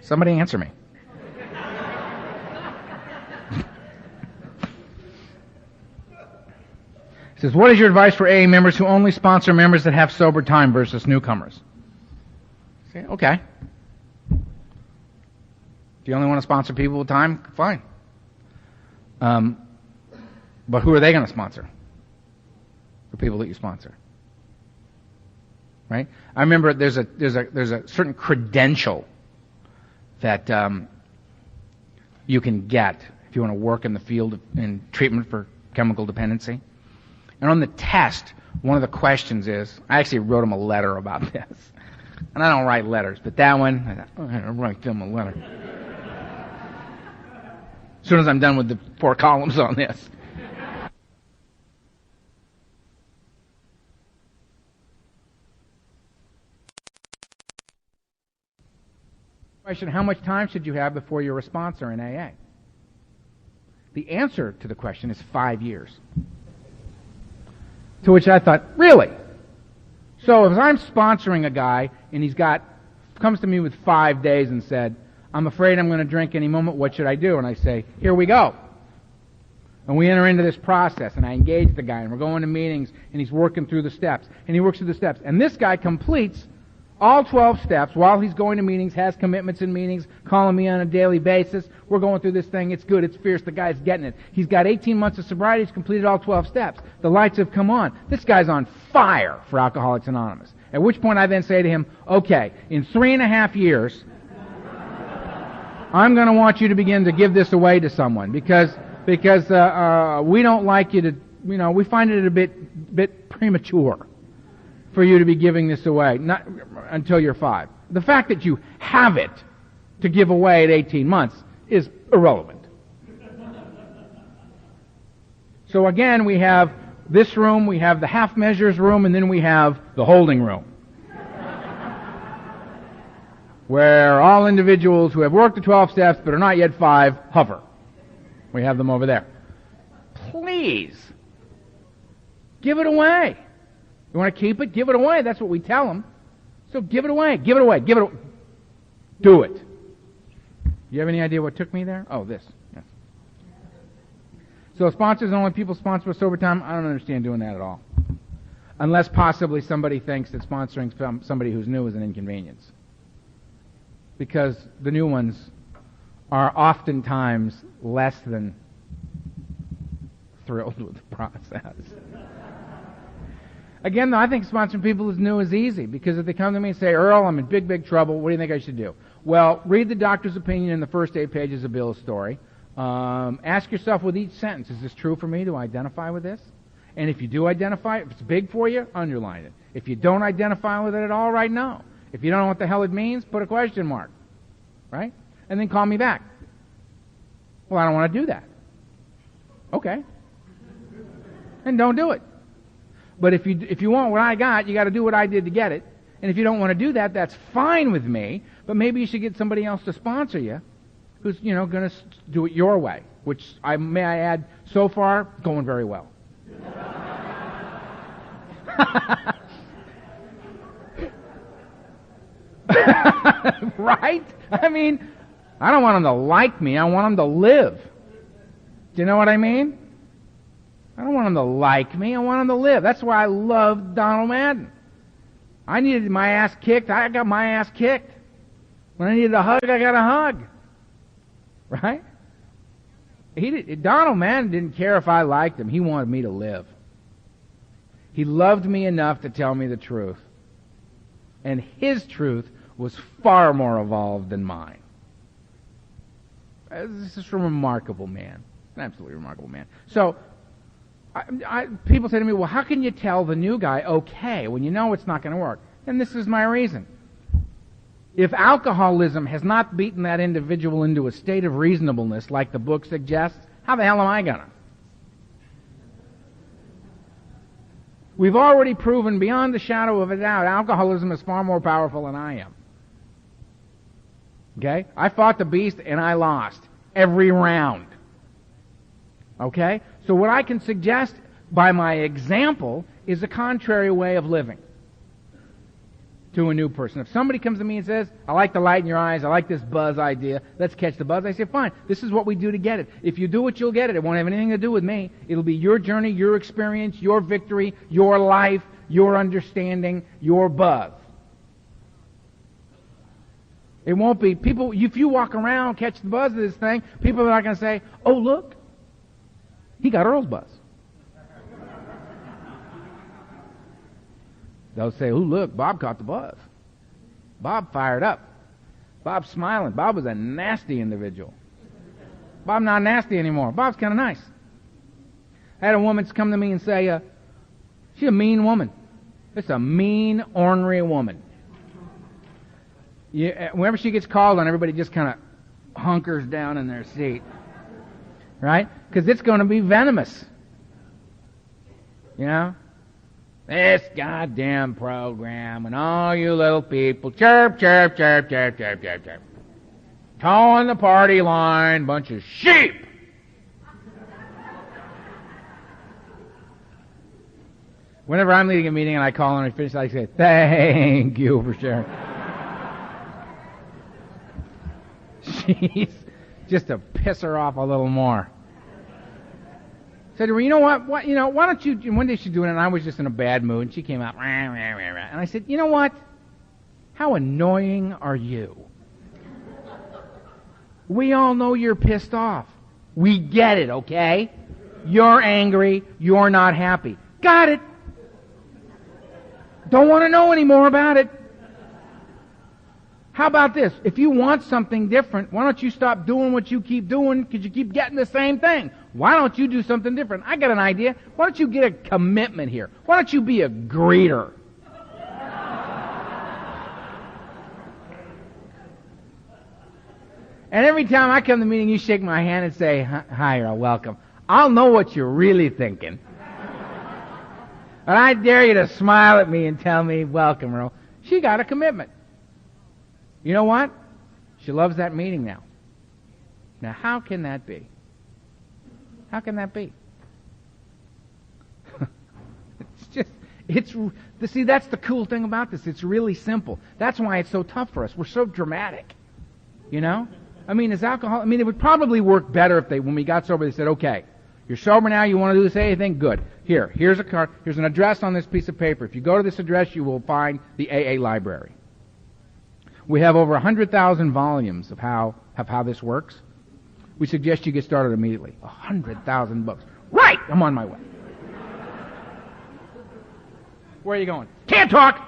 Somebody answer me. It says, what is your advice for AA members who only sponsor members that have sober time versus newcomers? Say, okay. If you only want to sponsor people with time, fine. But who are they going to sponsor? The people that you sponsor, right? I remember there's a certain credential that you can get if you want to work in the field in treatment for chemical dependency. And on the test, one of the questions is, I actually wrote them a letter about this, and I don't write letters, but that one, I thought, I'll write them a letter. As soon as I'm done with the 4 columns on this. Question, how much time should you have before you're a sponsor in AA? The answer to the question is 5 years. To which I thought, really? So if I'm sponsoring a guy and comes to me with 5 days and said, I'm afraid I'm going to drink any moment, what should I do? And I say, here we go. And we enter into this process, and I engage the guy, and we're going to meetings, and he's working through the steps. And he works through the steps. And this guy completes all 12 steps while he's going to meetings, has commitments in meetings, calling me on a daily basis. We're going through this thing. It's good. It's fierce. The guy's getting it. He's got 18 months of sobriety. He's completed all 12 steps. The lights have come on. This guy's on fire for Alcoholics Anonymous. At which point I then say to him, okay, in 3.5 years, I'm going to want you to begin to give this away to someone because we don't like you to, we find it a bit premature for you to be giving this away, not until you're 5. The fact that you have it to give away at 18 months is irrelevant. So again, we have this room, we have the half measures room, and then we have the holding room, where all individuals who have worked the 12 steps but are not yet 5 hover. We have them over there. Please, give it away. You want to keep it? Give it away. That's what we tell them. So give it away. Give it away. Give it away. Do it. You have any idea what took me there? Oh, this. Yes. So sponsors and only people sponsor us over time. I don't understand doing that at all. Unless possibly somebody thinks that sponsoring somebody who's new is an inconvenience. Because the new ones are oftentimes less than thrilled with the process. Again, though, I think sponsoring people who's new is easy, because if they come to me and say, Earl, I'm in big, big trouble, what do you think I should do? Well, read the doctor's opinion in the first 8 pages of Bill's story. Ask yourself with each sentence, is this true for me? Do I identify with this? And if you do identify, if it's big for you, underline it. If you don't identify with it at all, write no. If you don't know what the hell it means, put a question mark. Right? And then call me back. Well, I don't want to do that. Okay. And don't do it. But if you want what I got, you got to do what I did to get it. And if you don't want to do that, that's fine with me. But maybe you should get somebody else to sponsor you, who's going to do it your way. Which may I add, so far going very well. Right? I mean, I don't want them to like me. I want them to live. Do you know what I mean? I don't want them to like me. I want them to live. That's why I love Donald Madden. I needed my ass kicked. I got my ass kicked. When I needed a hug, I got a hug. Right? Donald Madden didn't care if I liked him. He wanted me to live. He loved me enough to tell me the truth. And his truth was far more evolved than mine. This is a remarkable man. An absolutely remarkable man. So, people say to me, well, how can you tell the new guy okay when you know it's not going to work? And this is my reason. If alcoholism has not beaten that individual into a state of reasonableness like the book suggests, how the hell am I gonna? We've already proven beyond the shadow of a doubt alcoholism is far more powerful than I am. Okay? I fought the beast and I lost every round. Okay? So what I can suggest by my example is a contrary way of living to a new person. If somebody comes to me and says, I like the light in your eyes, I like this buzz idea, let's catch the buzz, I say, fine, this is what we do to get it. If you do it, you'll get it. It won't have anything to do with me. It'll be your journey, your experience, your victory, your life, your understanding, your buzz. It won't be, people, if you walk around, catch the buzz of this thing, people are not going to say, oh, look, he got Earl's buzz. They'll say, oh, look, Bob caught the buzz. Bob fired up. Bob's smiling. Bob was a nasty individual. Bob's not nasty anymore. Bob's kind of nice. I had a woman come to me and say, she's a mean woman. It's a mean, ornery woman. Whenever she gets called on, everybody just kind of hunkers down in their seat. Right? Because it's going to be venomous. You know? This goddamn program and all you little people chirp, chirp, chirp, chirp, chirp, chirp, chirp. Towing the party line, bunch of sheep. Whenever I'm leading a meeting and I call and I finish, I say, thank you for sharing. Jeez, just to piss her off a little more. Said to her, you know what, why don't you, one day she's doing it and I was just in a bad mood and she came out, and I said, you know what, how annoying are you? We all know you're pissed off. We get it, okay? You're angry, you're not happy. Got it. Don't want to know any more about it. How about this? If you want something different, why don't you stop doing what you keep doing because you keep getting the same thing? Why don't you do something different? I got an idea. Why don't you get a commitment here? Why don't you be a greeter? And every time I come to the meeting, you shake my hand and say, hi, Earl, welcome. I'll know what you're really thinking. But I dare you to smile at me and tell me, welcome, Earl. She got a commitment. You know what? She loves that meeting now. Now, how can that be? How can that be? See, that's the cool thing about this. It's really simple. That's why it's so tough for us. We're so dramatic. You know? I mean, it would probably work better if when we got sober, they said, okay, you're sober now, you want to do this anything? Good. Here's a card, here's an address on this piece of paper. If you go to this address, you will find the AA library. We have over 100,000 volumes of how this works. We suggest you get started immediately. 100,000 books. Right! I'm on my way. Where are you going? Can't talk!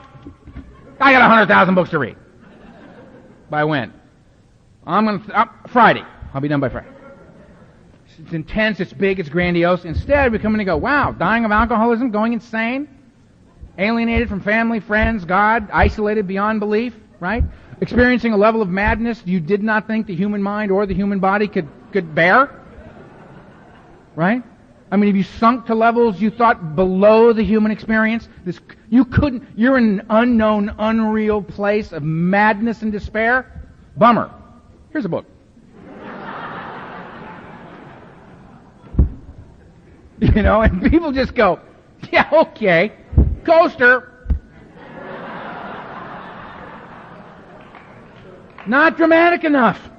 I got 100,000 books to read. By when? Friday. I'll be done by Friday. It's intense, it's big, it's grandiose. Instead, we come in and go, wow, dying of alcoholism, going insane, alienated from family, friends, God, isolated beyond belief, right? Experiencing a level of madness you did not think the human mind or the human body could bear, right? I mean, have you sunk to levels you thought below the human experience? You're in an unknown, unreal place of madness and despair? Bummer. Here's a book. You know, and people just go, yeah, okay, coaster. Not dramatic enough.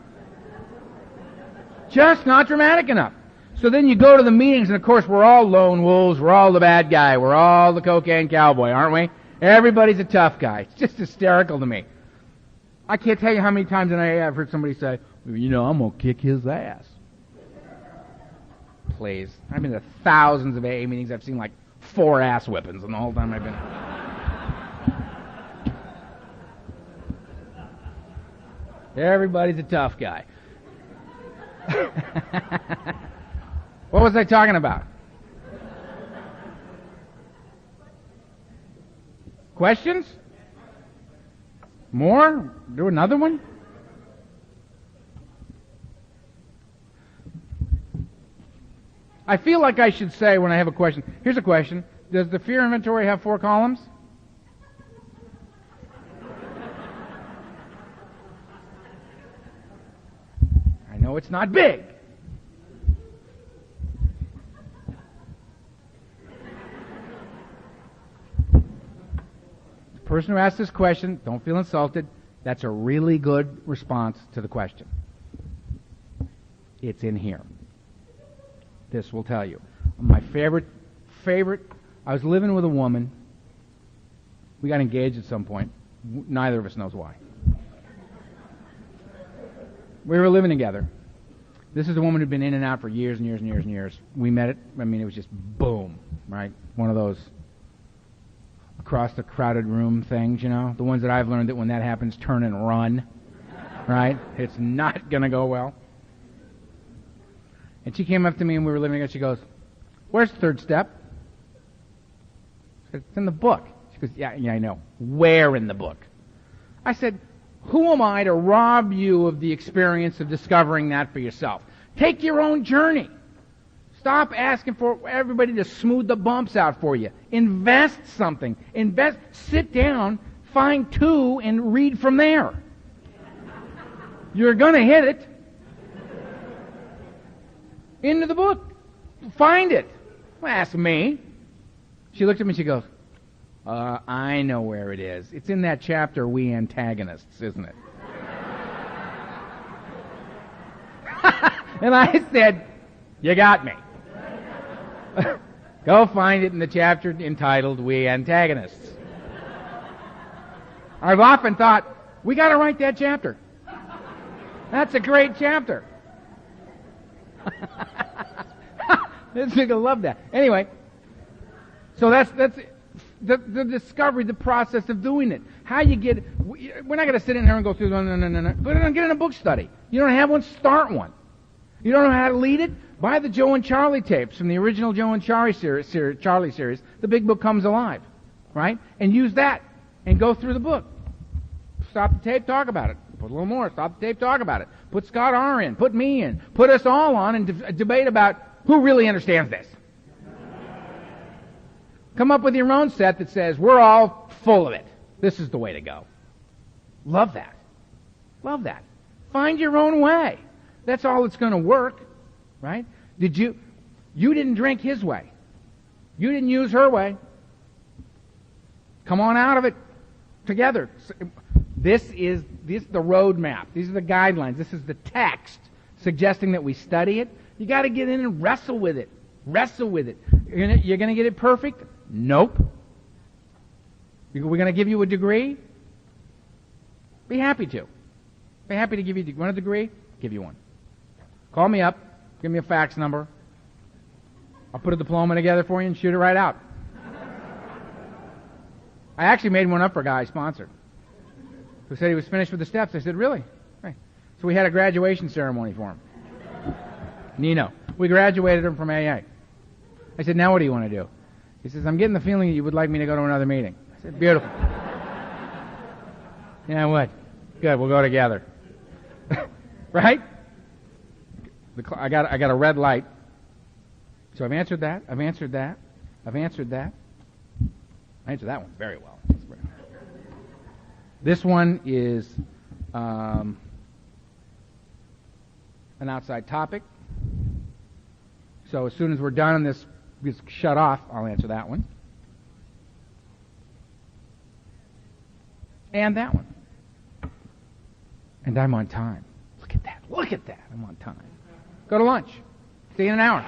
Just not dramatic enough. So then you go to the meetings, and of course we're all lone wolves, we're all the bad guy, we're all the cocaine cowboy, aren't we? Everybody's a tough guy. It's just hysterical to me. I can't tell you how many times in AA I've heard somebody say, you know, I'm going to kick his ass. Please. I've been to thousands of AA meetings. I've seen like 4 ass whippings in the whole time I've been. Everybody's a tough guy. What was I talking about? Questions? More? Do another one? I feel like I should say when I have a question, here's a question. Does the fear inventory have 4 columns? I know it's not big. The person who asked this question, don't feel insulted. That's a really good response to the question. It's in here. This will tell you. My favorite, I was living with a woman. We got engaged at some point. Neither of us knows why. We were living together. This is a woman who'd been in and out for years and years and years and years. We met it. I mean, it was just boom, right? One of those across the crowded room things, you know? The ones that I've learned that when that happens, turn and run, right? It's not going to go well. And she came up to me and we were living together. She goes, where's the 3rd step? I said, it's in the book. She goes, yeah, I know. Where in the book? I said, who am I to rob you of the experience of discovering that for yourself? Take your own journey. Stop asking for everybody to smooth the bumps out for you. Invest something. Sit down, find 2, and read from there. You're going to hit it. Into the book. Find it. Well, ask me. She looked at me and she goes, I know where it is. It's in that chapter, We Antagonists, isn't it? And I said, you got me. Go find it in the chapter entitled We Antagonists. I've often thought, we got to write that chapter. That's a great chapter. This nigga will love that. Anyway, so that's the discovery, the process of doing it. How you get, we're not going to sit in here and go through, no. But get in a book study. You don't have one, start one. You don't know how to lead it? Buy the Joe and Charlie tapes from the original Joe and Charlie series, The Big Book Comes Alive, right? And use that and go through the book. Stop the tape, talk about it. Put a little more. Stop the tape, talk about it. Put Scott R. in. Put me in. Put us all on and debate about who really understands this. Come up with your own set that says, we're all full of it. This is the way to go. Love that. Love that. Find your own way. That's all that's going to work, right? You didn't drink his way. You didn't use her way. Come on out of it together. This is the roadmap. These are the guidelines. This is the text suggesting that we study it. You got to get in and wrestle with it. Wrestle with it. You're going to get it perfect? Nope. We're going to give you a degree? Be happy to. Be happy to give you a degree? Give you one. Call me up. Give me a fax number. I'll put a diploma together for you and shoot it right out. I actually made one up for a guy I sponsored who said he was finished with the steps. I said, really? Right. So we had a graduation ceremony for him. Nino. We graduated him from AA. I said, now what do you want to do? He says, I'm getting the feeling that you would like me to go to another meeting. I said, beautiful. Yeah, what? Good, we'll go together. Right? I got a red light. So I've answered that. I've answered that. I've answered that. I answered that one very well. This one is an outside topic. So as soon as we're done and this gets shut off, I'll answer that one. And that one. And I'm on time. Look at that. Look at that. I'm on time. Go to lunch. See you in an hour.